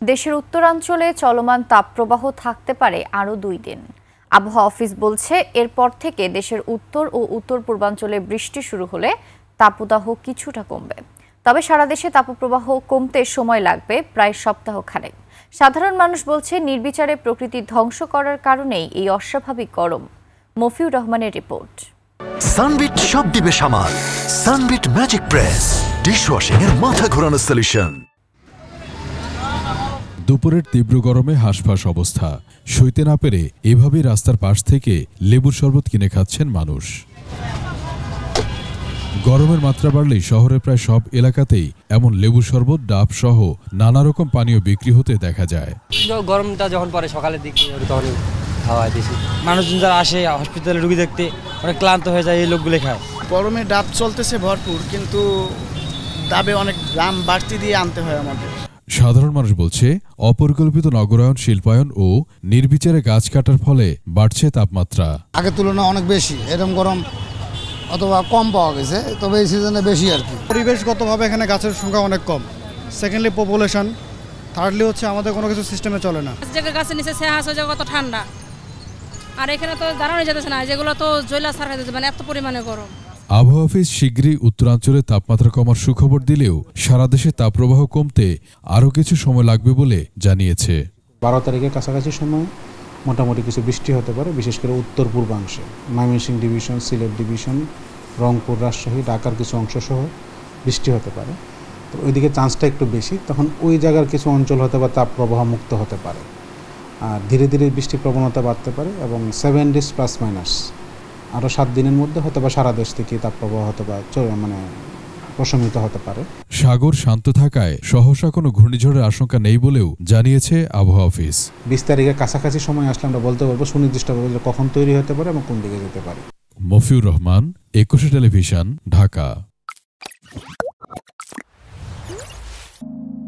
দেশের উত্তরাঞ্চলে চলমান তাপপ্রবাহ থাকতে পারে আরও 2 দিন। আবহাওয়া অফিস বলছে, এরপর থেকে দেশের উত্তর ও উত্তর পূর্বাঞ্চলে বৃষ্টি শুরু হলে তাপদাহ কিছুটা কমবে। তবে সারা দেশে তাপপ্রবাহ কমতে সময় লাগবে প্রায় সপ্তাহখানেক। সাধারণ মানুষ বলছে, নির্বিচারে প্রকৃতি ধ্বংস করার কারণেই এই অস্বাভাবিক গরম। মফিউর রহমানের রিপোর্ট। সানবিট সব দিবে সামাল। সানবিট ম্যাজিক প্রেস ডিশওয়াশিং এর মাথা ঘোরানো সলিউশন। দুপুরের তীব্র গরমে হাঁসফাঁস অবস্থা। সইতে না পেরে এভাবেই রাস্তার পাশ থেকে লেবুর শরবত কিনে খাচ্ছেন মানুষ। গরমের মাত্রা বাড়লেই শহরের প্রায় সব এলাকাতেই এমন লেবুর শরবত, ডাব সহ নানা রকম পানীয় বিক্রি হতে দেখা যায়। গরমটা যখন পরে সকালের দিকে তখন খাওয়া হয় বেশি। মানুষজন যারা আসে হসপিটালে রুগী দেখতে অনেক ক্লান্ত হয়ে যায়, এই লোকগুলো খায়। গরমে ডাব চলতেছে ভরপুর, কিন্তু ডাবে অনেক দাম বাড়তি দিয়ে আনতে হয় আমাদের। সাধারণ মানুষ বলছে, অপরিকল্পিত নগরায়ন, শিল্পায়ন ও নির্বিচারে গাছ কাটার ফলে বাড়ছে তাপমাত্রা। আগের তুলনায় অনেক বেশি, এরকম গরম অথবা কম পাওয়া গেছে, তবে এই সিজনে বেশি আর কি। পরিবেশগতভাবে এখানে গাছের সংখ্যা অনেক কম। সেকেন্ডলি পপুলেশন, থার্ডলি হচ্ছে আমাদের কোনো কিছু সিস্টেমে চলে না। জায়গায় গাছের নিচে ছায়া আছে, কত ঠান্ডা, আর এখানে তো দাঁড়ানো যেতেছে না, যেগুলো তো জয়লা সার খাইতেছে, মানে এত পরিমাণে গরম। আবহাওয়া অফিস শীঘ্রই উত্তরাঞ্চলে তাপমাত্রা কমার সুখবর দিলেও সারা দেশে তাপপ্রবাহ কমতে আরও কিছু সময় লাগবে বলে জানিয়েছে। 12 তারিখের কাছাকাছি সময় মোটামুটি কিছু বৃষ্টি হতে পারে, বিশেষ করে উত্তর পূর্বাংশে ময়মনসিংহ ডিভিশন, সিলেট ডিভিশন, রংপুর, রাজশাহী, ঢাকার কিছু অংশ সহ বৃষ্টি হতে পারে। তো ওইদিকে চান্সটা একটু বেশি, তখন ওই জায়গার কিছু অঞ্চল হতে বা তাপপ্রবাহ মুক্ত হতে পারে। আর ধীরে ধীরে বৃষ্টির প্রবণতা বাড়তে পারে এবং 7 ডেজ প্লাস মাইনাস আরও 7 দিনের মধ্যে হয়তো বা সারা দেশ থেকে তাপপ্রবাহ হয়তো বা প্রশমিত হতে পারে। সাগর শান্ত থাকায় সহসা কোনো ঘূর্ণিঝড়ের আশঙ্কা নেই বলেও জানিয়েছে আবহাওয়া অফিস। 20 তারিখের কাছাকাছি সময় আসলে আমরা বলতে পারবো সুনির্দিষ্টভাবে কখন তৈরি হতে পারে এবং কোন দিকে যেতে পারে। মফিউর রহমান, 21 টেলিভিশন, ঢাকা।